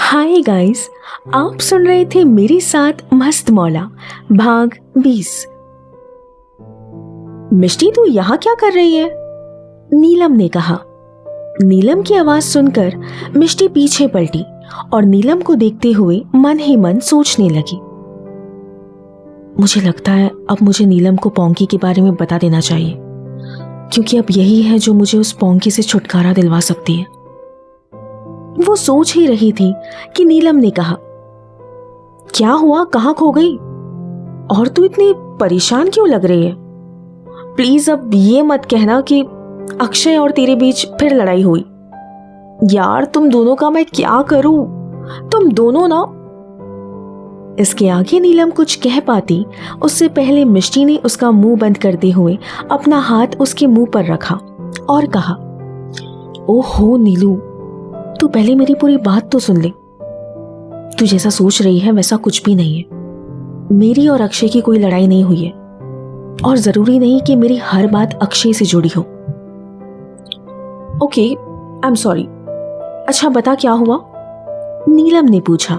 Hi guys, आप सुन रहे थे मेरे साथ मस्त मौला भाग 20। मिष्टी तू यहाँ क्या कर रही है? नीलम ने कहा। नीलम की आवाज सुनकर मिष्टी पीछे पलटी और नीलम को देखते हुए मन ही मन सोचने लगी। मुझे लगता है अब मुझे नीलम को पोंकी के बारे में बता देना चाहिए, क्योंकि अब यही है जो मुझे उस पोंकी से छुटकारा दिलवा सकती है। वो सोच ही रही थी कि नीलम ने कहा, क्या हुआ, कहाँ खो गई? और तू इतनी परेशान क्यों लग रही है? प्लीज अब ये मत कहना कि अक्षय और तेरे बीच फिर लड़ाई हुई। यार तुम दोनों का मैं क्या करूं? तुम दोनों ना। इसके आगे नीलम कुछ कह पाती उससे पहले मिष्टी ने उसका मुंह बंद करते हुए अपना हाथ उसके मुंह पर रखा और कहा, ओहो नीलू, तू पहले मेरी पूरी बात तो सुन ले। तू जैसा सोच रही है वैसा कुछ भी नहीं है। मेरी और अक्षय की कोई लड़ाई नहीं हुई है और जरूरी नहीं कि मेरी हर बात अक्षय से जुड़ी हो। Okay, I am sorry. अच्छा बता क्या हुआ? नीलम ने पूछा।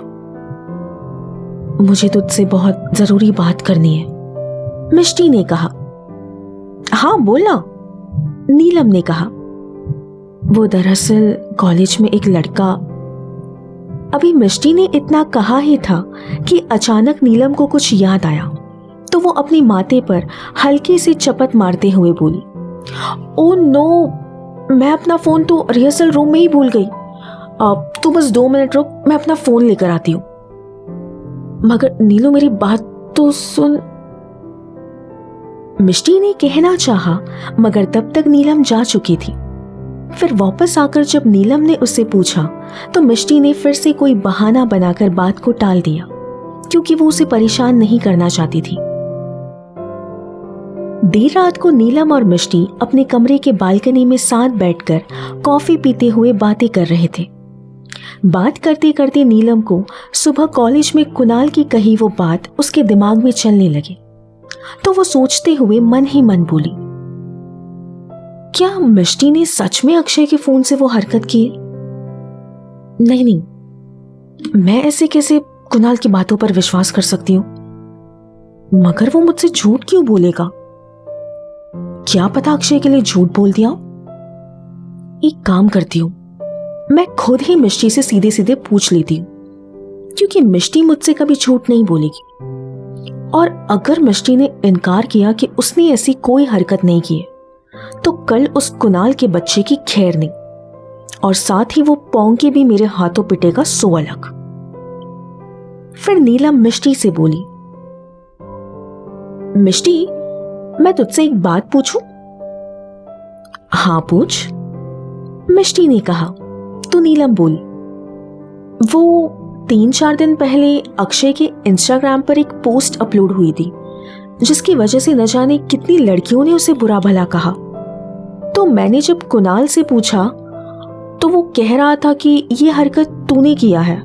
मुझे तुझसे बहुत जरूरी बात करनी है, मिष्टी ने कहा। हाँ बोलना, नीलम ने कहा। वो दरअसल कॉलेज में एक लड़का। अभी मिष्टी ने इतना कहा ही था कि अचानक नीलम को कुछ याद आया, तो वो अपनी माथे पर हल्की सी चपत मारते हुए बोली, ओ नो, मैं अपना फोन तो रिहर्सल रूम में ही भूल गई। अब तू बस 2 मिनट रुक, मैं अपना फोन लेकर आती हूँ। मगर नीलू मेरी बात तो सुन। मिष्टी ने कहना चाहा, मगर तब तक नीलम जा चुकी थी। फिर वापस आकर जब नीलम ने उससे पूछा तो मिष्टी ने फिर से कोई बहाना बनाकर बात को टाल दिया, क्योंकि वो उसे परेशान नहीं करना चाहती थी। देर रात को नीलम और मिष्टी अपने कमरे के बालकनी में साथ बैठकर कॉफी पीते हुए बातें कर रहे थे। बात करते करते नीलम को सुबह कॉलेज में कुणाल की कही वो बात उसके दिमाग में चलने लगी, तो वो सोचते हुए मन ही मन बोली, क्या मिष्टी ने सच में अक्षय के फोन से वो हरकत की है? नहीं, मैं ऐसे कैसे कुणाल की बातों पर विश्वास कर सकती हूं? मगर वो मुझसे झूठ क्यों बोलेगा? क्या पता अक्षय के लिए झूठ बोल दिया? एक काम करती हूं, मैं खुद ही मिष्टी से सीधे सीधे पूछ लेती हूं, क्योंकि मिष्टी मुझसे कभी झूठ नहीं बोलेगी। और अगर मिष्टी ने इनकार किया कि उसने ऐसी कोई हरकत नहीं की है, तो कल उस कुणाल के बच्चे की खैर नहीं, और साथ ही वो पोंकी भी मेरे हाथों पिटेगा 100 अलग। फिर नीलम मिष्टी से बोली, मिष्टी, मैं तुझसे एक बात पूछूं? हाँ पूछ, मिष्टी ने कहा। तो नीलम बोली, वो 3-4 दिन पहले अक्षय के इंस्टाग्राम पर एक पोस्ट अपलोड हुई थी, जिसकी वजह से न जाने कितनी लड़कियों ने उसे बुरा भला कहा। तो मैंने जब कुणाल से पूछा तो वो कह रहा था कि ये हरकत तूने किया है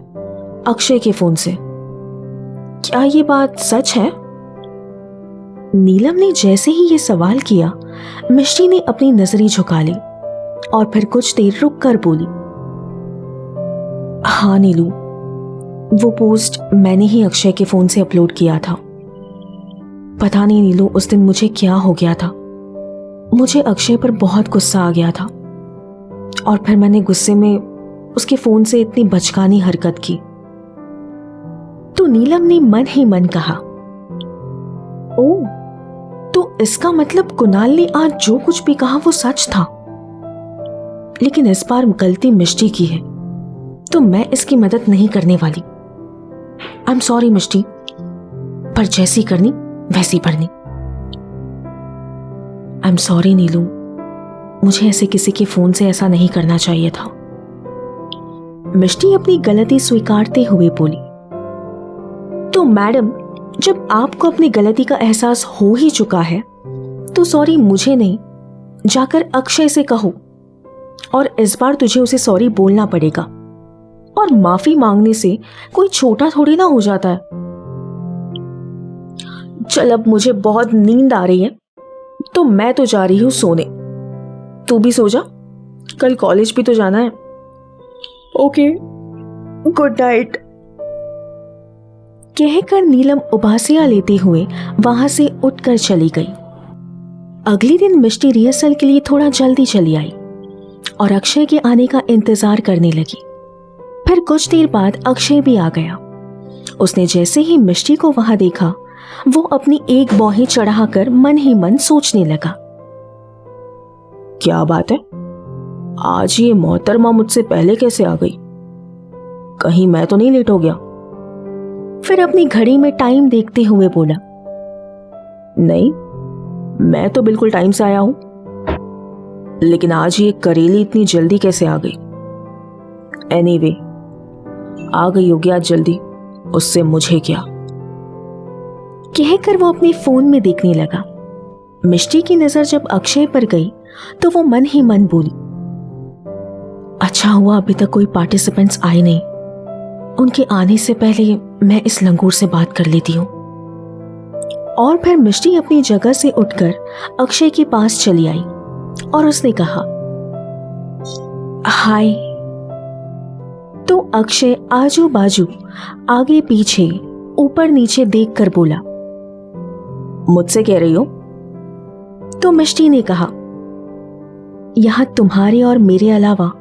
अक्षय के फोन से। क्या ये बात सच है? नीलम ने जैसे ही ये सवाल किया, मिष्टी ने अपनी नजरें झुका ली और फिर कुछ देर रुक कर बोली, हाँ नीलू, वो पोस्ट मैंने ही अक्षय के फोन से अपलोड किया था। पता नहीं नीलू, उस दिन मुझे क्या हो गया था। मुझे अक्षय पर बहुत गुस्सा आ गया था और फिर मैंने गुस्से में उसके फोन से इतनी बचकानी हरकत की। तो नीलम ने मन ही मन कहा, ओ, तो इसका मतलब कुणाल ने आज जो कुछ भी कहा वो सच था। लेकिन इस बार गलती मिष्टी की है, तो मैं इसकी मदद नहीं करने वाली। आई एम सॉरी मिष्टी, पर जैसी करनी वैसी भरनी। आई एम सॉरी नीलू, मुझे ऐसे किसी के फोन से ऐसा नहीं करना चाहिए था। मिष्टी अपनी गलती स्वीकारते हुए बोली, तो मैडम, जब आपको अपनी गलती का एहसास हो ही चुका है, तो सॉरी मुझे नहीं, जाकर अक्षय से कहो, और इस बार तुझे उसे सॉरी बोलना पड़ेगा। और माफी मांगने से कोई छोटा थोड़ी ना हो जाता है। चल, अब मुझे बहुत नींद आ रही है, तो मैं तो जा रही हूं सोने। तू भी सो जा, कल कॉलेज भी तो जाना है। ओके। गुड नाइट कहकर नीलम उबासियां लेते हुए वहां से उठकर चली गई। अगले दिन मिष्टी रिहर्सल के लिए थोड़ा जल्दी चली आई और अक्षय के आने का इंतजार करने लगी। फिर कुछ देर बाद अक्षय भी आ गया। उसने जैसे ही मिष्टी को वहां देखा, वो अपनी एक बौहें चढ़ाकर मन ही मन सोचने लगा। क्या बात है, आज ये मोहतरमा मुझसे पहले कैसे आ गई? कहीं मैं तो नहीं लेट हो गया? फिर अपनी घड़ी में टाइम देखते हुए बोला, नहीं, मैं तो बिल्कुल टाइम से आया हूं। लेकिन आज ये करेली इतनी जल्दी कैसे आ गई? एनीवे, आ गई होगी आज जल्दी, उससे मुझे क्या। कहकर वो अपने फोन में देखने लगा। मिष्टी की नजर जब अक्षय पर गई तो वो मन ही मन बोली, अच्छा हुआ अभी तक कोई पार्टिसिपेंट्स आए नहीं। उनके आने से पहले मैं इस लंगूर से बात कर लेती हूँ। और फिर मिष्टी अपनी जगह से उठकर अक्षय के पास चली आई और उसने कहा, हाय। तो अक्षय आजू बाजू, आगे पीछे, ऊपर नीचे देखकर बोला, मुझसे कह रही हो? तो मिष्टी ने कहा, यहां तुम्हारे और मेरे अलावा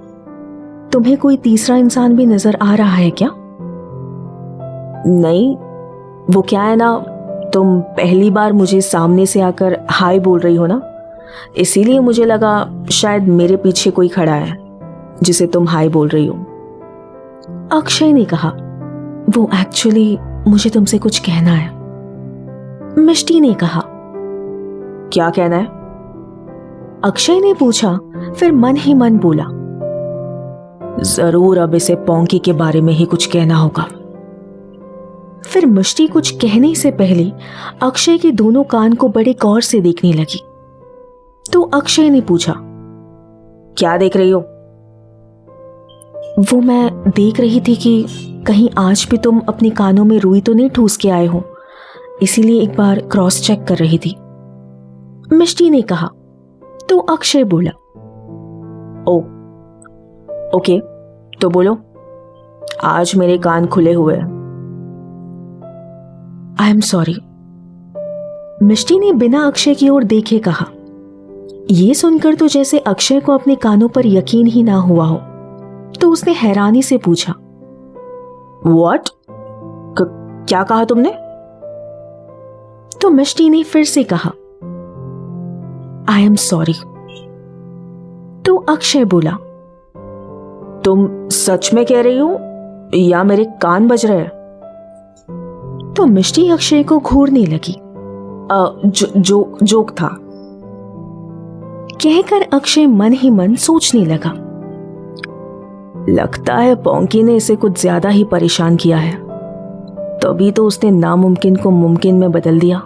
तुम्हें कोई तीसरा इंसान भी नजर आ रहा है क्या? नहीं, वो क्या है ना, तुम पहली बार मुझे सामने से आकर हाय बोल रही हो ना, इसीलिए मुझे लगा शायद मेरे पीछे कोई खड़ा है जिसे तुम हाय बोल रही हो। अक्षय ने कहा, वो एक्चुअली मुझे तुमसे कुछ कहना है। मिष्टी ने कहा, क्या कहना है? अक्षय ने पूछा, फिर मन ही मन बोला, जरूर अब इसे पोंकी के बारे में ही कुछ कहना होगा। फिर मिष्टी कुछ कहने से पहले अक्षय के दोनों कान को बड़े गौर से देखने लगी। तो अक्षय ने पूछा, क्या देख रही हो? वो मैं देख रही थी कि कहीं आज भी तुम अपने कानों में रुई तो नहीं ठूस के आए हो, इसीलिए एक बार क्रॉस चेक कर रही थी। मिष्टी ने कहा। तो अक्षय बोला, ओ ओके, तो बोलो, आज मेरे कान खुले हुए हैं। I am sorry. मिष्टी ने बिना अक्षय की ओर देखे कहा। यह सुनकर तो जैसे अक्षय को अपने कानों पर यकीन ही ना हुआ हो, तो उसने हैरानी से पूछा, व्हाट? क्या कहा तुमने? तो मिष्टी ने फिर से कहा, आई एम सॉरी। तो अक्षय बोला, तुम सच में कह रही हो या मेरे कान बज रहे हैं? तो मिष्टी अक्षय को घूरने लगी। जोक था, कहकर अक्षय मन ही मन सोचने लगा। लगता है पोंकी ने इसे कुछ ज्यादा ही परेशान किया है, तभी तो उसने नामुमकिन को मुमकिन में बदल दिया।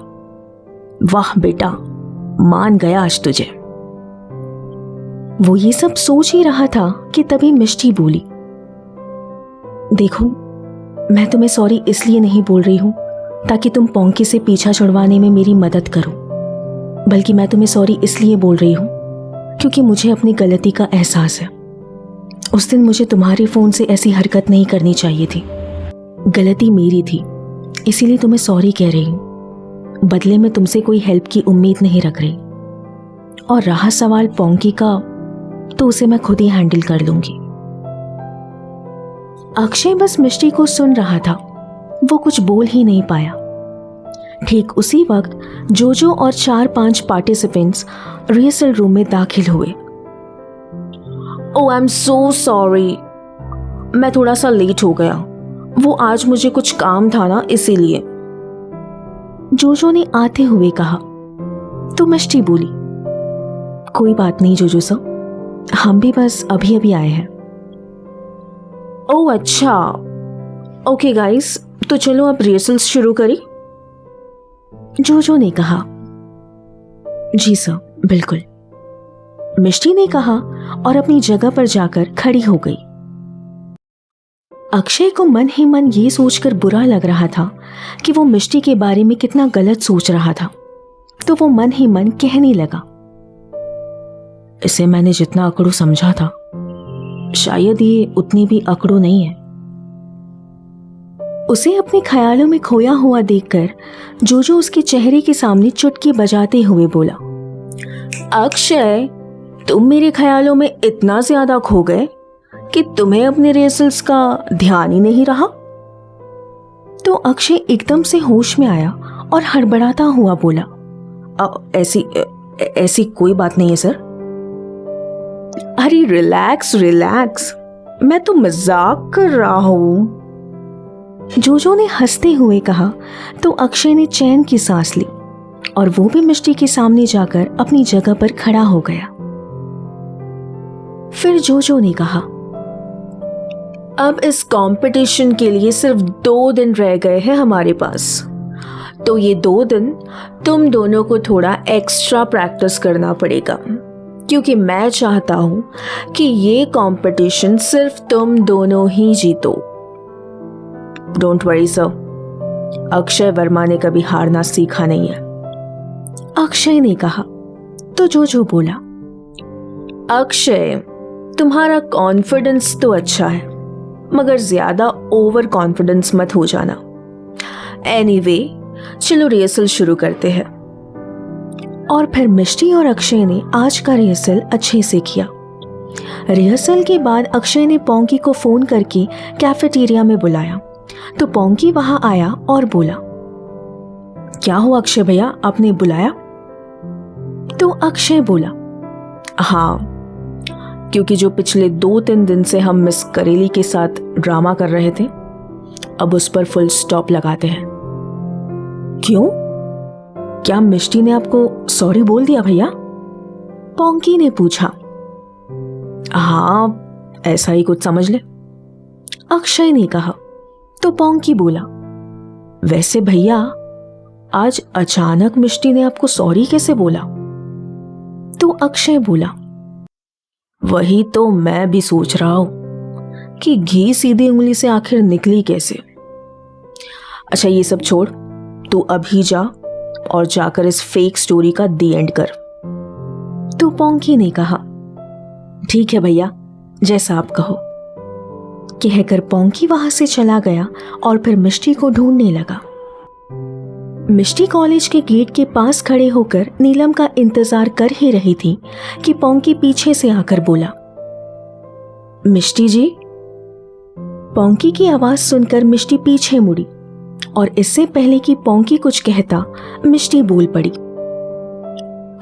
वाह बेटा, मान गया आज तुझे। वो ये सब सोच ही रहा था कि तभी मिष्टी बोली, देखो, मैं तुम्हें सॉरी इसलिए नहीं बोल रही हूं ताकि तुम पोंकी से पीछा छुड़वाने में मेरी मदद करो, बल्कि मैं तुम्हें सॉरी इसलिए बोल रही हूं क्योंकि मुझे अपनी गलती का एहसास है। उस दिन मुझे तुम्हारे फोन से ऐसी हरकत नहीं करनी चाहिए थी। गलती मेरी थी, इसीलिए तुम्हें सॉरी कह रही हूं। बदले में तुमसे कोई हेल्प की उम्मीद नहीं रख रही। और रहा सवाल पोंकी का, तो उसे मैं खुद ही हैंडल कर लूंगी। अक्षय बस मिष्टी को सुन रहा था, वो कुछ बोल ही नहीं पाया। ठीक उसी वक्त जोजो और 4-5 पार्टिसिपेंट्स रिहर्सल रूम में दाखिल हुए। ओह आई एम सो सॉरी, मैं थोड़ा सा लेट हो गया। वो आज मुझे कुछ काम था ना, इसीलिए। जोजो ने आते हुए कहा। तो मिष्टी बोली, कोई बात नहीं जोजो सर, हम भी बस अभी अभी आए हैं। ओह अच्छा, ओके गाइस, तो चलो अब रिहर्सल्स शुरू करें। जोजो ने कहा। जी सर, बिल्कुल, मिष्टी ने कहा और अपनी जगह पर जाकर खड़ी हो गई। अक्षय को मन ही मन ये सोचकर बुरा लग रहा था कि वो मिष्टी के बारे में कितना गलत सोच रहा था, तो वो मन ही मन कहने लगा, इसे मैंने जितना अकड़ू समझा था, शायद ये उतनी भी अकड़ू नहीं है। उसे अपने ख्यालों में खोया हुआ देखकर जोजो उसके चेहरे के सामने चुटकी बजाते हुए बोला, अक्षय, तुम मेरे ख्यालों में इतना ज्यादा खो गए कि तुम्हें अपने रिहर्सल्स का ध्यान ही नहीं रहा। तो अक्षय एकदम से होश में आया और हड़बड़ाता हुआ बोला, ऐसी कोई बात नहीं है सर। अरे रिलैक्स रिलैक्स, मैं तो मजाक कर रहा हूं। जोजो ने हंसते हुए कहा तो अक्षय ने चैन की सांस ली और वो भी मिष्टी के सामने जाकर अपनी जगह पर खड़ा हो गया। फिर जोजो ने कहा, अब इस कंपटीशन के लिए सिर्फ 2 दिन रह गए हैं हमारे पास, तो ये 2 दिन तुम दोनों को थोड़ा एक्स्ट्रा प्रैक्टिस करना पड़ेगा, क्योंकि मैं चाहता हूं कि ये कंपटीशन सिर्फ तुम दोनों ही जीतो। Don't worry sir, Akshay Verma ने कभी हारना सीखा नहीं है, अक्षय ने कहा। तो जोजो बोला, अक्षय, तुम्हारा कॉन्फिडेंस तो अच्छा है, मगर ज्यादा ओवर कॉन्फिडेंस मत हो जाना। एनीवे, चलो रिहर्सल शुरू करते हैं। और फिर मिष्टी और अक्षय ने आज का रिहर्सल अच्छे से किया। रिहर्सल के बाद अक्षय ने पोंकी को फोन करके कैफेटेरिया में बुलाया, तो पोंकी वहां आया और बोला, क्या हुआ अक्षय भैया, आपने बुलाया? तो अक्षय बोला, हाँ, क्योंकि जो पिछले 2-3 दिन से हम मिस करेली के साथ ड्रामा कर रहे थे, अब उस पर फुल स्टॉप लगाते हैं। क्यों? क्या मिष्टी ने आपको सॉरी बोल दिया भैया? पोंकी ने पूछा। हाँ, ऐसा ही कुछ समझ ले, अक्षय ने कहा। तो पोंकी बोला, वैसे भैया, आज अचानक मिष्टी ने आपको सॉरी कैसे बोला? तो अक्षय बोला, वही तो मैं भी सोच रहा हूं कि घी सीधी उंगली से आखिर निकली कैसे। अच्छा, ये सब छोड़, तू अभी जा और जाकर इस फेक स्टोरी का दी एंड कर। तो पोंकी ने कहा, ठीक है भैया, जैसा आप कहो। कहकर पोंकी वहां से चला गया और फिर मिष्टी को ढूंढने लगा। मिष्टी कॉलेज के गेट के पास खड़े होकर नीलम का इंतजार कर ही रही थी कि पोंकी पीछे से आकर बोला, मिष्टी जी। पोंकी की आवाज सुनकर मिष्टी पीछे मुड़ी और इससे पहले कि पोंकी कुछ कहता, मिष्टी बोल पड़ी,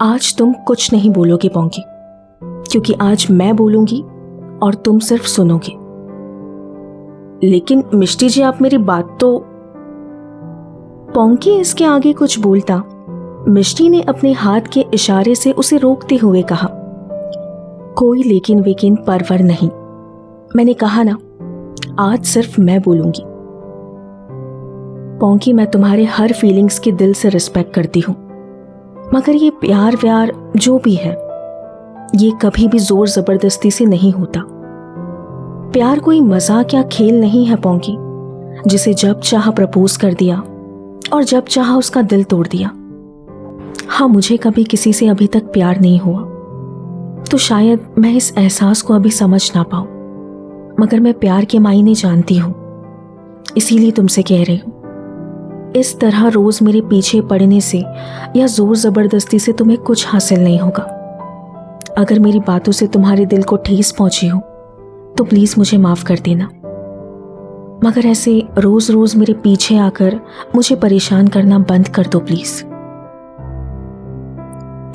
आज तुम कुछ नहीं बोलोगे पोंकी, क्योंकि आज मैं बोलूंगी और तुम सिर्फ सुनोगे। लेकिन मिष्टी जी, आप मेरी बात तो। पोंकी इसके आगे कुछ बोलता, मिष्टी ने अपने हाथ के इशारे से उसे रोकते हुए कहा, कोई लेकिन वेकिन परवर नहीं, मैंने कहा ना, आज सिर्फ मैं बोलूंगी। पोंकी, मैं तुम्हारे हर फीलिंग्स की दिल से रिस्पेक्ट करती हूं, मगर ये प्यार व्यार जो भी है, ये कभी भी जोर जबरदस्ती से नहीं होता। प्यार कोई मजाक या खेल नहीं है पोंकी, जिसे जब चाहा प्रपोज कर दिया और जब चाहा उसका दिल तोड़ दिया। हाँ, मुझे कभी किसी से अभी तक प्यार नहीं हुआ, तो शायद मैं इस एहसास को अभी समझ ना पाऊं, मगर मैं प्यार के मायने जानती हूं, इसीलिए तुमसे कह रही हूं, इस तरह रोज मेरे पीछे पड़ने से या जोर जबरदस्ती से तुम्हें कुछ हासिल नहीं होगा। अगर मेरी बातों से तुम्हारे दिल को ठेस पहुंची हो तो प्लीज मुझे माफ कर देना, मगर ऐसे रोज रोज मेरे पीछे आकर मुझे परेशान करना बंद कर दो प्लीज।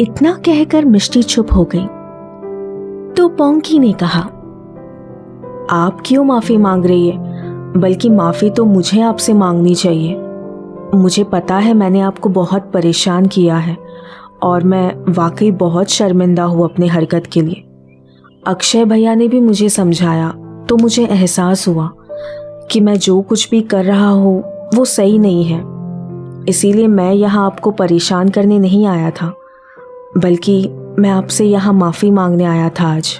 इतना कहकर मिष्टी चुप हो गई। तो पोंकी ने कहा, आप क्यों माफी मांग रही है? बल्कि माफी तो मुझे आपसे मांगनी चाहिए। मुझे पता है मैंने आपको बहुत परेशान किया है और मैं वाकई बहुत शर्मिंदा हूँ अपनी हरकत के लिए। अक्षय भैया ने भी मुझे समझाया तो मुझे एहसास हुआ कि मैं जो कुछ भी कर रहा हूँ वो सही नहीं है, इसीलिए मैं यहाँ आपको परेशान करने नहीं आया था, बल्कि मैं आपसे यहाँ माफ़ी मांगने आया था आज।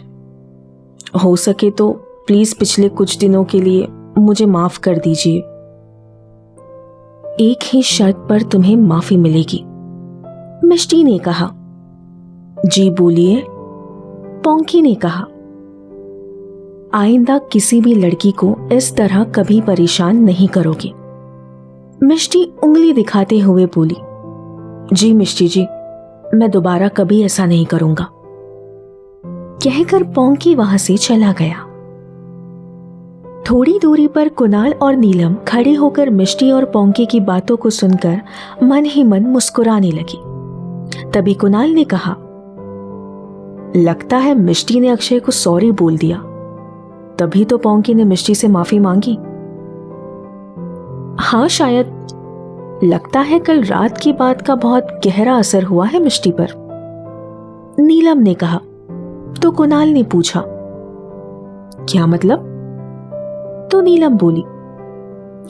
हो सके तो प्लीज़ पिछले कुछ दिनों के लिए मुझे माफ़ कर दीजिए। एक ही शर्त पर तुम्हें माफ़ी मिलेगी, मिष्टी ने कहा। जी बोलिए, पोंकी ने कहा। आइंदा किसी भी लड़की को इस तरह कभी परेशान नहीं करोगे। मिष्टी उंगली दिखाते हुए बोली, जी मिष्टी जी, मैं दोबारा कभी ऐसा नहीं करूंगा। कहकर पोंकी वहां से चला गया। थोड़ी दूरी पर कुणाल और नीलम खड़े होकर मिष्टी और पोंकी की बातों को सुनकर मन ही मन मुस्कुराने लगी। तभी कुणाल ने कहा, लगता है मिष्टी ने अक्षय को सॉरी बोल दिया, तभी तो पोंकी ने मिष्टी से माफी मांगी। हाँ शायद, लगता है कल रात की बात का बहुत गहरा असर हुआ है मिष्टी पर, नीलम ने कहा। तो कुणाल ने पूछा, क्या मतलब? तो नीलम बोली,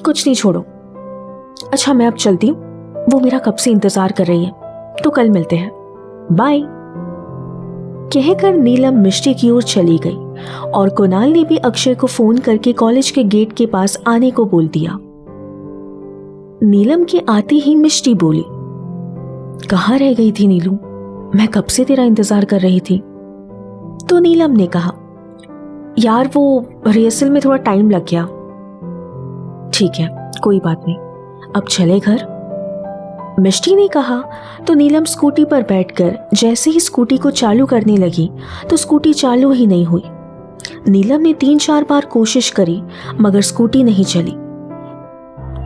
कुछ नहीं, छोड़ो। अच्छा मैं अब चलती हूं, वो मेरा कब से इंतजार कर रही है, तो कल मिलते हैं, बाय। कहकर नीलम मिष्टी की ओर चली गई और कुणाल ने भी अक्षय को फोन करके कॉलेज के गेट के पास आने को बोल दिया। नीलम के आते ही मिष्टी बोली, कहाँ रह गई थी नीलू, मैं कब से तेरा इंतजार कर रही थी। तो नीलम ने कहा, यार वो रिहर्सल में थोड़ा टाइम लग गया। ठीक है, कोई बात नहीं, अब चले घर, मिष्टी ने कहा। तो नीलम स्कूटी पर बैठकर जैसे ही स्कूटी को चालू करने लगी तो स्कूटी चालू ही नहीं हुई। नीलम ने 3-4 बार कोशिश करी मगर स्कूटी नहीं चली।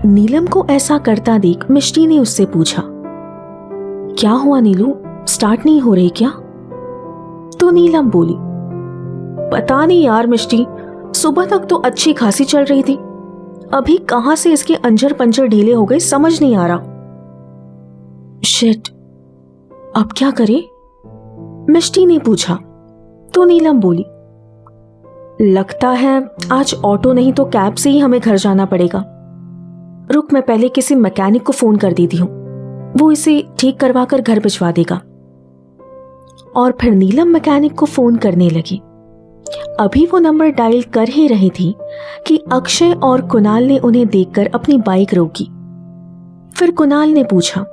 नीलम को ऐसा करता देख मिष्टी ने उससे पूछा, क्या हुआ नीलू, स्टार्ट नहीं हो रही क्या? तो नीलम बोली, पता नहीं यार मिष्टी, सुबह तक तो अच्छी खासी चल रही थी, अभी कहां से इसके अंजर पंजर ढीले हो गए समझ नहीं आ रहा। शिट, अब क्या करें? मिष्टी ने पूछा। तो नीलम बोली, लगता है आज ऑटो नहीं तो कैब से ही हमें घर जाना पड़ेगा। रुक, मैं पहले किसी मैकेनिक को फोन कर देती हूँ, वो इसे ठीक करवा कर घर भिजवा देगा। और फिर नीलम मैकेनिक को फोन करने लगी। अभी वो नंबर डायल कर ही रही थी कि अक्षय और कुणाल ने उन्हें देखकर अपनी बाइक रोकी। फिर कुणाल ने पूछा,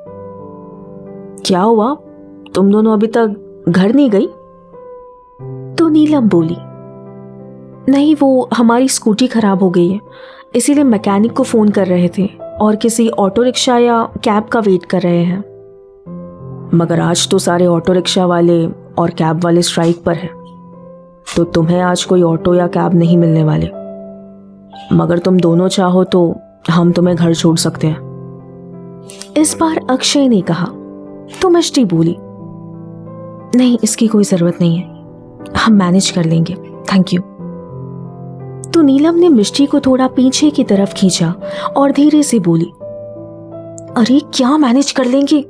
क्या हुआ, तुम दोनों अभी तक घर नहीं गई? तो नीलम बोली, नहीं वो हमारी स्कूटी खराब हो गई है, इसीलिए मैकेनिक को फोन कर रहे थे और किसी ऑटो रिक्शा या कैब का वेट कर रहे हैं। मगर आज तो सारे ऑटो रिक्शा वाले और कैब वाले स्ट्राइक पर हैं, तो तुम्हें आज कोई ऑटो या कैब नहीं मिलने वाले। मगर तुम दोनों चाहो तो हम तुम्हें घर छोड़ सकते हैं। इस बार अक्षय ने कहा। तो मिष्टी बोली, नहीं इसकी कोई जरूरत नहीं है, हम मैनेज कर लेंगे, थैंक यू। तो नीलम ने मिष्टी को थोड़ा पीछे की तरफ खींचा और धीरे से बोली, अरे क्या मैनेज कर लेंगे?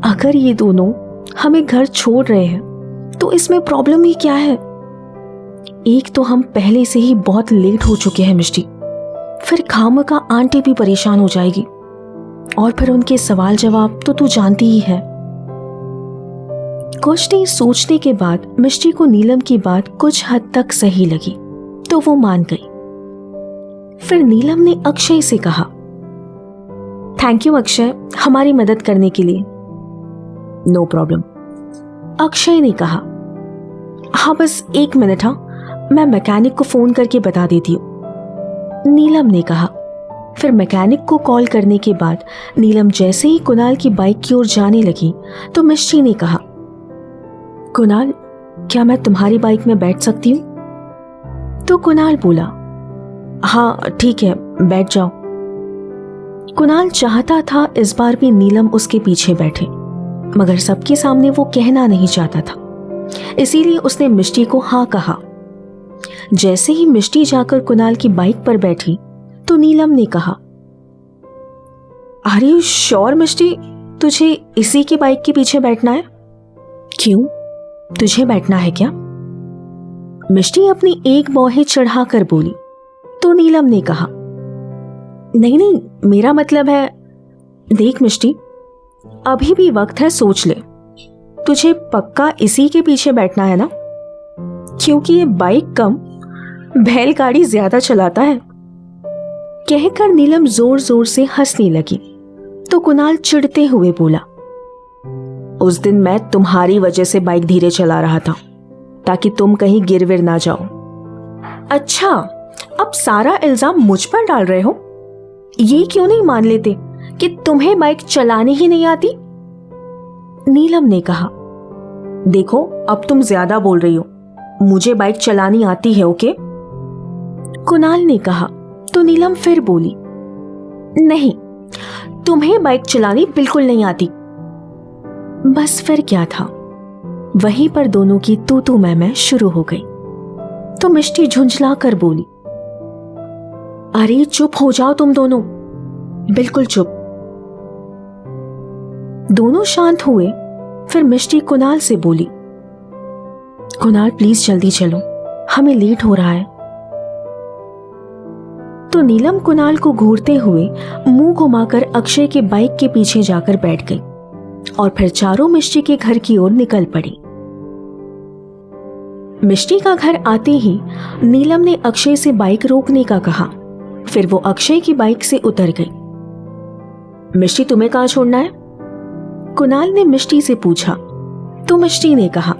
अगर ये दोनों हमें घर छोड़ रहे हैं तो इसमें प्रॉब्लम ही क्या है? एक तो हम पहले से ही बहुत लेट हो चुके हैं मिष्टी, फिर खामखा आंटी भी परेशान हो जाएगी, और फिर उनके सवाल जवाब तो तू जानती ही है। कुछ देर सोचने के बाद मिष्टी को नीलम की बात कुछ हद तक सही लगी तो वो मान गई। फिर नीलम ने अक्षय से कहा, थैंक यू अक्षय हमारी मदद करने के लिए। नो प्रॉब्लम, अक्षय ने कहा। हाँ बस 1 मिनट, हाँ मैं मैकेनिक को फोन करके बता देती हूँ, नीलम ने कहा। फिर मैकेनिक को कॉल करने के बाद नीलम जैसे ही कुणाल की बाइक की ओर जाने लगी तो मिष्टी ने कहा, कुणाल क्या मैं तुम्हारी बाइक में बैठ सकती हूँ? तो कुणाल बोला, हाँ ठीक है बैठ जाओ। कुणाल चाहता था इस बार भी नीलम उसके पीछे बैठे, मगर सबके सामने वो कहना नहीं चाहता था, इसीलिए उसने मिष्टी को हाँ कहा। जैसे ही मिष्टी जाकर कुणाल की बाइक पर बैठी तो नीलम ने कहा, आर यू श्योर मिष्टी, तुझे इसी की बाइक के पीछे बैठना है? क्यों, तुझे बैठना है क्या? मिष्टी अपनी एक बौहें चढ़ाकर बोली। तो नीलम ने कहा, नहीं नहीं मेरा मतलब है, देख मिष्टी अभी भी वक्त है, सोच ले, तुझे पक्का इसी के पीछे बैठना है ना? क्योंकि ये बाइक कम बैलगाड़ी ज्यादा चलाता है। कहकर नीलम जोर जोर से हंसने लगी। तो कुणाल चिढ़ते हुए बोला, उस दिन मैं तुम्हारी वजह से बाइक धीरे चला रहा था ताकि तुम कहीं गिर विर ना जाओ। अच्छा अब सारा इल्जाम मुझ पर डाल रहे हो? ये क्यों नहीं मान लेते कि तुम्हें बाइक चलानी ही नहीं आती? नीलम ने कहा। देखो, अब तुम ज्यादा बोल रही हो। मुझे बाइक चलानी आती है, ओके? कुणाल ने कहा तो नीलम फिर बोली, नहीं, तुम्हें बाइक चलानी बिल्कुल नहीं आती। बस फिर क्या था, वहीं पर दोनों की तू तू मैं शुरू हो गई। तो मिष्टी झुंझला कर बोली, अरे चुप हो जाओ तुम दोनों, बिल्कुल चुप। दोनों शांत हुए। फिर मिष्टी कुणाल से बोली, कुणाल प्लीज जल्दी चलो, हमें लेट हो रहा है। तो नीलम कुणाल को घूरते हुए मुंह घुमाकर अक्षय के बाइक के पीछे जाकर बैठ गई और फिर चारों मिष्टी के घर की ओर निकल पड़ी। मिष्टी का घर आते ही नीलम ने अक्षय से बाइक रोकने का कहा। फिर वो अक्षय की बाइक से उतर गई। मिष्टी, तुम्हें कहाँ छोड़ना है? कुणाल ने मिष्टी से पूछा। तो मिष्टी ने कहा,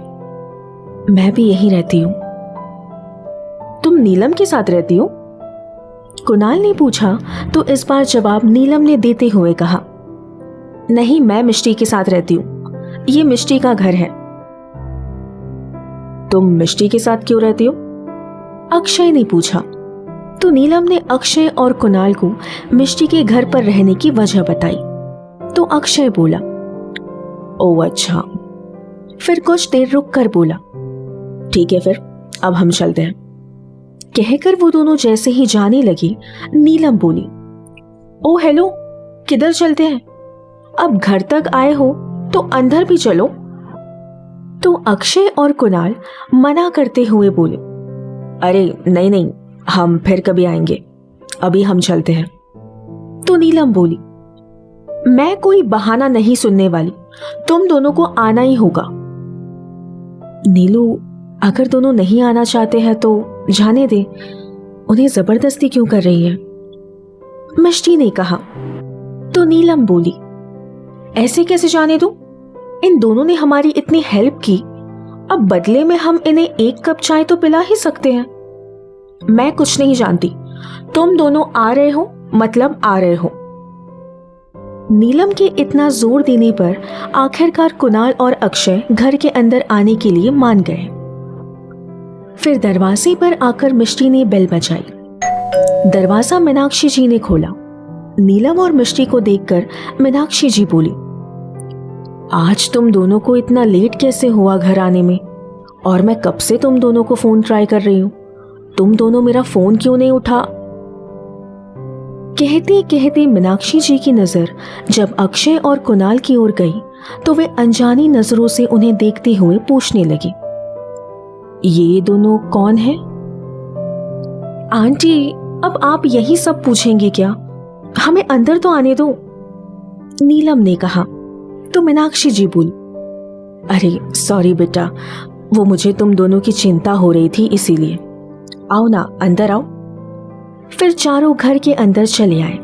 मैं भी यहीं रहती हूं। तुम नीलम के साथ रहती हो? कुणाल ने पूछा तो इस बार जवाब नीलम ने देते हुए कहा, नहीं, मैं मिष्टी के साथ रहती हूं, ये मिष्टी का घर है। तुम मिष्टी के साथ क्यों रहती हो? अक्षय ने पूछा। तो नीलम ने अक्षय और कुणाल को मिष्टी के घर पर रहने की वजह बताई। तो अक्षय बोला, ओह अच्छा। फिर कुछ देर रुक कर बोला, ठीक है, फिर अब हम चलते हैं। कहकर वो दोनों जैसे ही जाने लगी, नीलम बोली, ओ हेलो, किधर चलते हैं? अब घर तक आए हो तो अंदर भी चलो। तो अक्षय और कुणाल मना करते हुए बोले, अरे नहीं नहीं, हम फिर कभी आएंगे, अभी हम चलते हैं। तो नीलम बोली, मैं कोई बहाना नहीं सुनने वाली, तुम दोनों को आना ही होगा। नीलू, अगर दोनों नहीं आना चाहते हैं तो जाने दे, उन्हें जबरदस्ती क्यों कर रही है? मिष्टी ने कहा। तो नीलम बोली, ऐसे कैसे जाने दूं? इन दोनों ने हमारी इतनी हेल्प की, अब बदले में हम इन्हें एक कप चाय तो पिला ही सकते हैं। मैं कुछ नहीं जानती, तुम दोनों आ रहे हो मतलब आ रहे हो। नीलम के इतना जोर देने पर आखिरकार कुणाल और अक्षय घर के अंदर आने के लिए मान गए। फिर दरवाजे पर आकर मिष्टी ने बेल बजाई। दरवाजा मीनाक्षी जी ने खोला। नीलम और मिष्टी को देखकर मीनाक्षी जी बोली, आज तुम दोनों को इतना लेट कैसे हुआ घर आने में? और मैं कब से तुम दोनों को फोन ट्राई कर रही हूं, तुम दोनों मेरा फोन क्यों नहीं उठा? कहते कहते मीनाक्षी जी की नजर जब अक्षय और कुणाल की ओर गई तो वे अनजानी नजरों से उन्हें देखते हुए पूछने लगी, ये दोनों कौन हैं? आंटी, अब आप यही सब पूछेंगे क्या? हमें अंदर तो आने दो, नीलम ने कहा। तो मीनाक्षी जी बोली, अरे सॉरी बेटा, वो मुझे तुम दोनों की चिंता हो रही थी इसीलिए। आओ ना, अंदर आओ। फिर चारों घर के अंदर चले आए।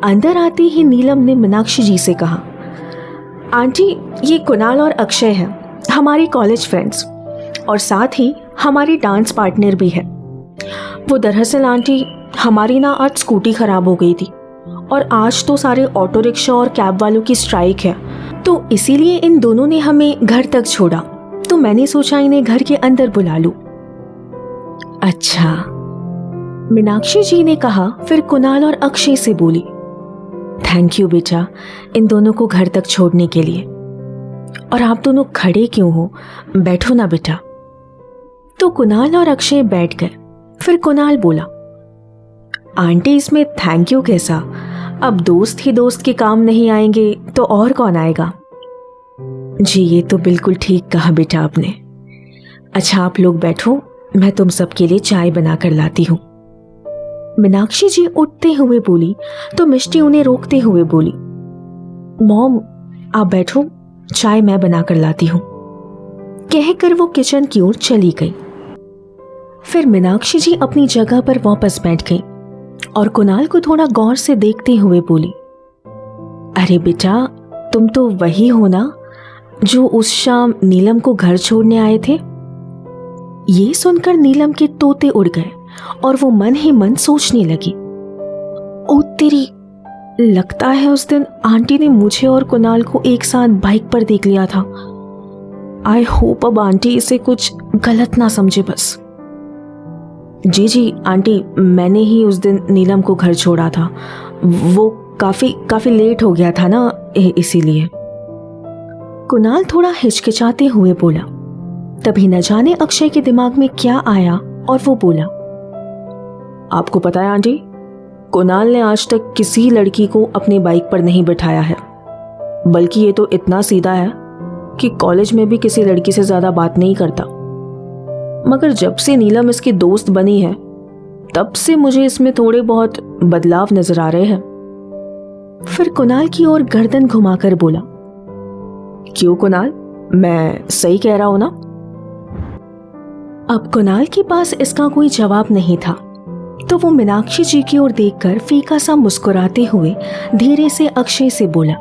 अंदर आते ही नीलम ने मीनाक्षी जी से कहा, आंटी, ये कुणाल और अक्षय हैं, हमारे कॉलेज फ्रेंड्स और साथ ही हमारी डांस पार्टनर भी है। वो दरअसल आंटी, हमारी ना आज स्कूटी खराब हो गई थी और आज तो सारे ऑटो रिक्शा और कैब वालों की स्ट्राइक है, तो इसीलिए इन दोनों ने हमें घर तक छोड़ा, तो मैंने सोचा इन्हें घर के अंदर बुला लूं। अच्छा, मीनाक्षी जी ने कहा। फिर कुणाल और अक्षय से बोली, थैंक यू बेटा, इन दोनों को घर तक छोड़ने के लिए। और आप दोनों खड़े क्यों हो, बैठो ना बेटा। तो कुणाल और अक्षय बैठ गए। फिर कुणाल बोला, आंटी, इसमें थैंक यू कैसा? अब दोस्त ही दोस्त के काम नहीं आएंगे तो और कौन आएगा? जी, ये तो बिल्कुल ठीक कहा बेटा आपने। अच्छा, आप लोग बैठो, मैं तुम सबके लिए चाय बना कर लाती हूँ। मीनाक्षी जी उठते हुए बोली तो मिष्टी उन्हें रोकते हुए बोली, मॉम आप बैठो, चाय मैं बना कर लाती हूँ। कहकर वो किचन की ओर चली गई। फिर मीनाक्षी जी अपनी जगह पर वापस बैठ गई और कुणाल को थोड़ा गौर से देखते हुए बोली, अरे बेटा, तुम तो वही हो ना जो उस शाम नीलम को घर छोड़ने आए थे? ये सुनकर नीलम के तोते उड़ गए और वो मन ही मन सोचने लगी, ओ तेरी, लगता है उस दिन आंटी ने मुझे और कुणाल को एक साथ बाइक पर देख लिया था। आई होप अब आंटी इसे कुछ गलत ना समझे बस। जी जी आंटी, मैंने ही उस दिन नीलम को घर छोड़ा था। वो काफी लेट हो गया था ना, इसीलिए। कुणाल थोड़ा हिचकिचाते हुए बोला। तभी न जाने अक्षय के दिमाग में क्या आया और वो बोला, आपको पता है आंटी, कुणाल ने आज तक किसी लड़की को अपनी बाइक पर नहीं बिठाया है। बल्कि ये तो इतना सीधा है कि कॉलेज में भी किसी लड़की से ज्यादा बात नहीं करता। मगर जब से नीलम इसकी दोस्त बनी है, तब से मुझे इसमें थोड़े बहुत बदलाव नजर आ रहे हैं। फिर कुणाल की ओर गर्दन घुमाकर बोला, क्यों कुणाल, मैं सही कह रहा हूं ना? अब कुणाल के पास इसका कोई जवाब नहीं था, तो वो मीनाक्षी जी की ओर देखकर फीका सा मुस्कुराते हुए धीरे से अक्षय से बोला,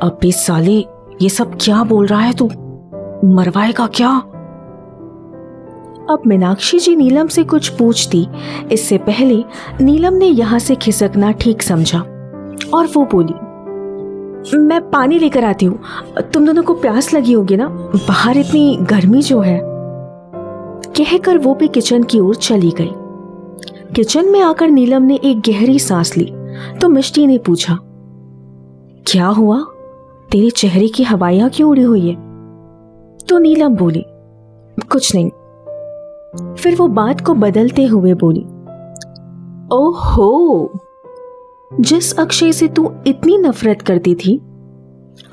अबे साले, ये सब क्या बोल रहा है तू? मरवाएगा क्या? अब मीनाक्षी जी नीलम से कुछ पूछती, इससे पहले नीलम ने यहां से खिसकना ठीक समझा और वो बोली, मैं पानी लेकर आती हूँ, तुम दोनों को प्यास लगी होगी ना, बाहर इतनी गर्मी जो है। कहकर वो भी किचन की ओर चली गई। किचन में आकर नीलम ने एक गहरी सांस ली तो मिष्टी ने पूछा, क्या हुआ, तेरे चेहरे की हवाइयां क्यों उड़ी हुई है? तो नीलम बोली, कुछ नहीं। फिर वो बात को बदलते हुए बोली, ओहो, जिस अक्षय से तू इतनी नफरत करती थी,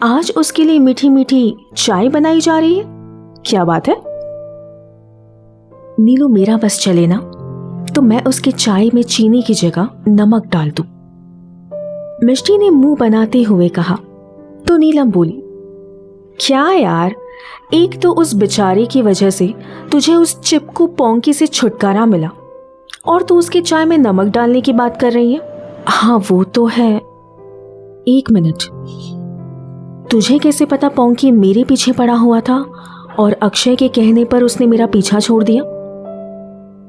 आज उसके लिए मीठी मीठी चाय बनाई जा रही है, क्या बात है? नीलू, मेरा बस चले ना तो मैं उसके चाय में चीनी की जगह नमक डाल दूं। मिष्टी ने मुंह बनाते हुए कहा। तो नीलम बोली, क्या यार, एक तो उस बेचारे की वजह से तुझे उस चिपकू पोंकी से छुटकारा मिला और तू उसके चाय में नमक डालने की बात कर रही है। हाँ वो तो है। एक मिनट, तुझे कैसे पता पोंकी मेरे पीछे पड़ा हुआ था और अक्षय के कहने पर उसने मेरा पीछा छोड़ दिया?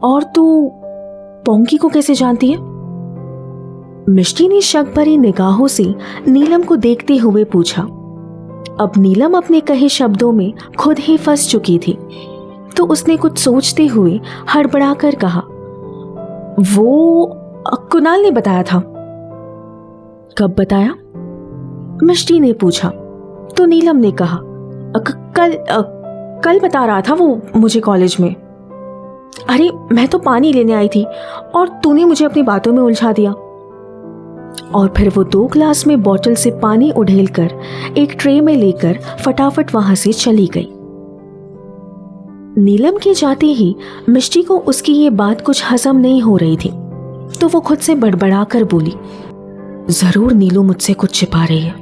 और तू पोंकी को कैसे जानती है? मिष्टी ने शक भरी निगाहों से नीलम को देखते हुए पूछा। अब नीलम अपने कहे शब्दों में खुद ही फंस चुकी थी, तो उसने कुछ सोचते हुए हड़बड़ाकर कहा, वो कुणाल ने बताया था। कब बताया? मिष्टी ने पूछा। तो नीलम ने कहा, कल बता रहा था वो मुझे कॉलेज में। अरे मैं तो पानी लेने आई थी और तूने मुझे अपनी बातों में उलझा दिया। और फिर वो 2 ग्लास में बोतल से पानी उड़ेलकर एक ट्रे में लेकर फटाफट वहां से चली गई। नीलम के जाते ही मिष्टी को उसकी ये बात कुछ हजम नहीं हो रही थी, तो वो खुद से बड़बड़ाकर बोली, जरूर नीलू मुझसे कुछ छिपा रही है,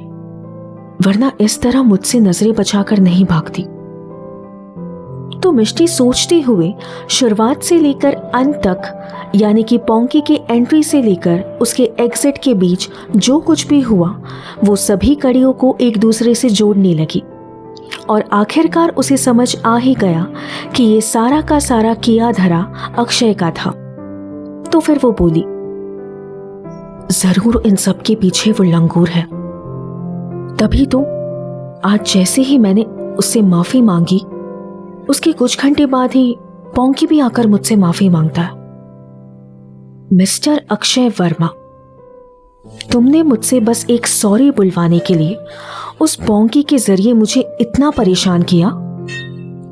वरना इस तरह मुझसे नजरें बचाकर नहीं भागती। तो मिष्टी सोचते हुए शुरुआत से लेकर अंत तक, यानी कि पोंकी के एंट्री से लेकर उसके एग्जिट के बीच जो कुछ भी हुआ, वो सभी कड़ियों को एक दूसरे से जोड़ने लगी और आखिरकार उसे समझ आ ही गया कि ये सारा का सारा किया धरा अक्षय का था। तो फिर वो बोली, जरूर इन सब के पीछे वो लंगूर है। तभी तो आज जैसे ही मैंने उससे माफी मांगी, उसके कुछ घंटे बाद ही पोंकी भी आकर मुझसे माफी मांगता है। मिस्टर अक्षय वर्मा, तुमने मुझसे बस एक सॉरी बुलवाने के लिए उस पोंकी के जरिए मुझे इतना परेशान किया।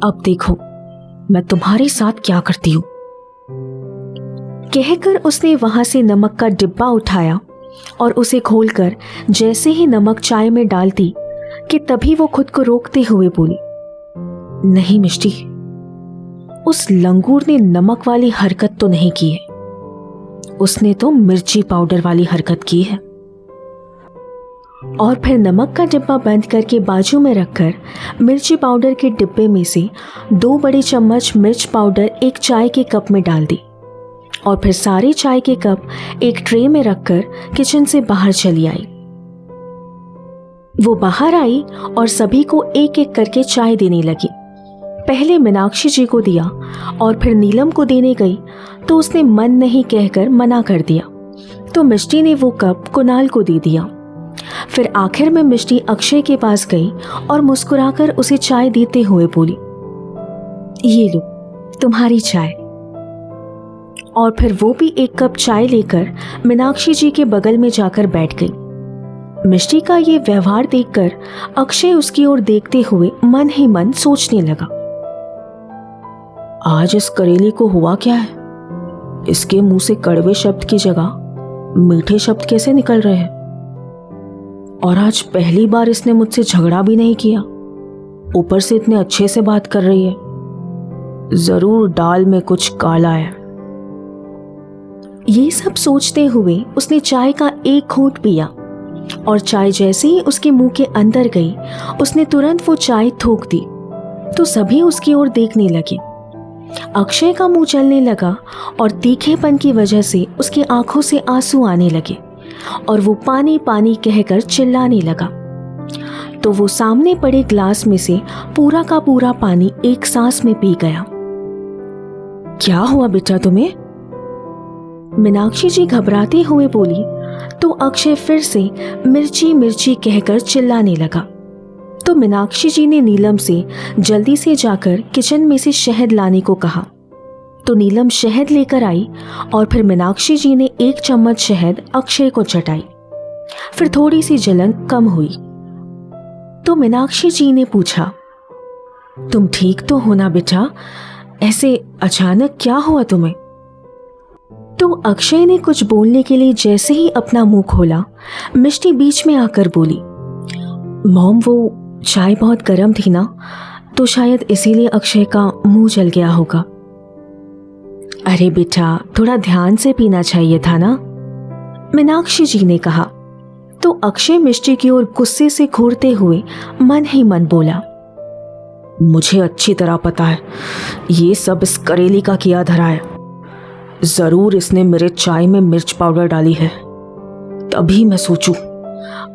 अब देखो मैं तुम्हारे साथ क्या करती हूं। कहकर उसने वहां से नमक का डिब्बा उठाया और उसे खोलकर जैसे ही नमक चाय में डालती कि तभी वो खुद को रोकते हुए बोली, नहीं मिष्टी, उस लंगूर ने नमक वाली हरकत तो नहीं की है, उसने तो मिर्ची पाउडर वाली हरकत की है। और फिर नमक का डिब्बा बंद करके बाजू में रखकर मिर्ची पाउडर के डिब्बे में से 2 बड़े चम्मच मिर्च पाउडर एक चाय के कप में डाल दी और फिर सारे चाय के कप एक ट्रे में रखकर किचन से बाहर चली आई। वो बाहर आई और सभी को एक एक करके चाय देने लगी। पहले मीनाक्षी जी को दिया और फिर नीलम को देने गई तो उसने मन नहीं कहकर मना कर दिया तो मिष्टी ने वो कप कुणाल को दे दिया। फिर आखिर में मिष्टी अक्षय के पास गई और मुस्कुराकर उसे चाय देते हुए बोली, ये लो तुम्हारी चाय। और फिर वो भी एक कप चाय लेकर मीनाक्षी जी के बगल में जाकर बैठ गई। मिष्टी का ये व्यवहार देखकर अक्षय उसकी ओर देखते हुए मन ही मन सोचने लगा, आज इस करेली को हुआ क्या है? इसके मुंह से कड़वे शब्द की जगह मीठे शब्द कैसे निकल रहे हैं? और आज पहली बार इसने मुझसे झगड़ा भी नहीं किया, ऊपर से इतने अच्छे से बात कर रही है। जरूर दाल में कुछ काला है। ये सब सोचते हुए उसने चाय का एक घूंट पिया और चाय जैसे ही उसके मुंह के अंदर गई उसने तुरंत वो चाय थूक दी। तो सभी उसकी ओर देखने लगे। अक्षय का मुंह जलने लगा और तीखेपन की वजह से उसकी आंखों से आंसू आने लगे और वो पानी पानी कहकर चिल्लाने लगा। तो वो सामने पड़े ग्लास में से पूरा का पूरा पानी एक सांस में पी गया। क्या हुआ बेटा तुम्हें? मीनाक्षी जी घबराते हुए बोली तो अक्षय फिर से मिर्ची मिर्ची कहकर चिल्लाने लगा। तो मीनाक्षी जी ने नीलम से जल्दी से जाकर किचन में से शहद लाने को कहा। तो नीलम शहद लेकर आई और फिर मीनाक्षी जी ने एक चम्मच शहद अक्षय को चटाई। फिर थोड़ी सी जलन कम हुई। तो मीनाक्षी जी ने पूछा, तुम ठीक तो हो ना बेटा? ऐसे अचानक क्या हुआ तुम्हें? तो अक्षय ने कुछ बोलने के लिए जैसे ही अपना मुंह खोला, मिष्टी बीच में आकर बोली, मॉम वो चाय बहुत गर्म थी ना, तो शायद इसीलिए अक्षय का मुंह जल गया होगा। अरे बेटा थोड़ा ध्यान से पीना चाहिए था ना, मीनाक्षी जी ने कहा। तो अक्षय मिष्टी की ओर गुस्से से घूरते हुए मन ही मन बोला, मुझे अच्छी तरह पता है ये सब इस करेली का किया धरा है। जरूर इसने मेरे चाय में मिर्च पाउडर डाली है। तभी मैं सोचूं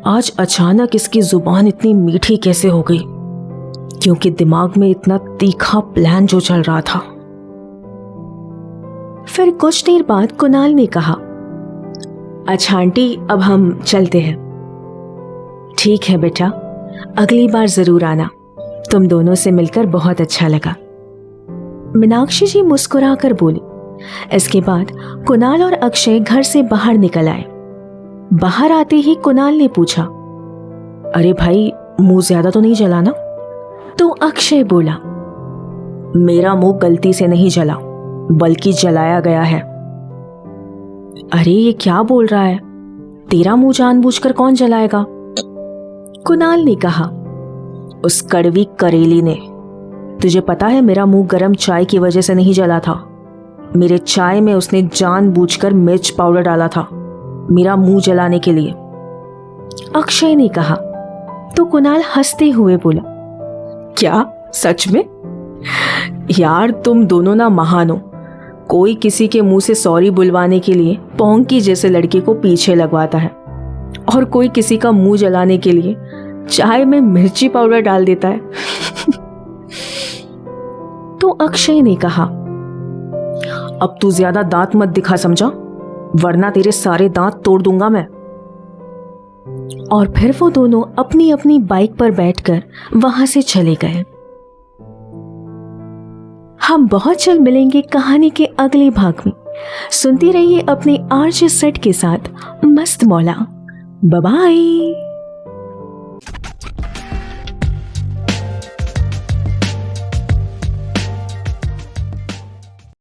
आज अचानक इसकी जुबान इतनी मीठी कैसे हो गई, क्योंकि दिमाग में इतना तीखा प्लान जो चल रहा था। फिर कुछ देर बाद कुणाल ने कहा, अच्छा आंटी अब हम चलते हैं। ठीक है बेटा, अगली बार जरूर आना, तुम दोनों से मिलकर बहुत अच्छा लगा, मीनाक्षी जी मुस्कुराकर बोली। इसके बाद कुणाल और अक्षय घर से बाहर निकल आए। बाहर आते ही कुणाल ने पूछा, अरे भाई मुंह ज्यादा तो नहीं जला ना? तो अक्षय बोला, मेरा मुंह गलती से नहीं जला बल्कि जलाया गया है। अरे ये क्या बोल रहा है? तेरा मुंह जानबूझकर कौन जलाएगा? कुणाल ने कहा, उस कड़वी करेली ने। तुझे पता है मेरा मुंह गर्म चाय की वजह से नहीं जला था। मेरे चाय में उसने जानबूझकर मिर्च पाउडर डाला था मेरा मुंह जलाने के लिए, अक्षय ने कहा। तो कुणाल हंसते हुए बोला, क्या सच में? यार तुम दोनों ना महान हो। कोई किसी के मुंह से सॉरी बुलवाने के लिए पोंकी जैसे लड़के को पीछे लगवाता है और कोई किसी का मुंह जलाने के लिए चाय में मिर्ची पाउडर डाल देता है। तो अक्षय ने कहा, अब तू ज्यादा दांत मत दिखा समझा, वरना तेरे सारे दांत तोड़ दूंगा मैं। और फिर वो दोनों अपनी अपनी बाइक पर बैठकर वहां से चले गए। हम बहुत जल्द मिलेंगे कहानी के अगले भाग में। सुनती रहिए अपने आरजे सेट के साथ मस्त मौला। Bye bye.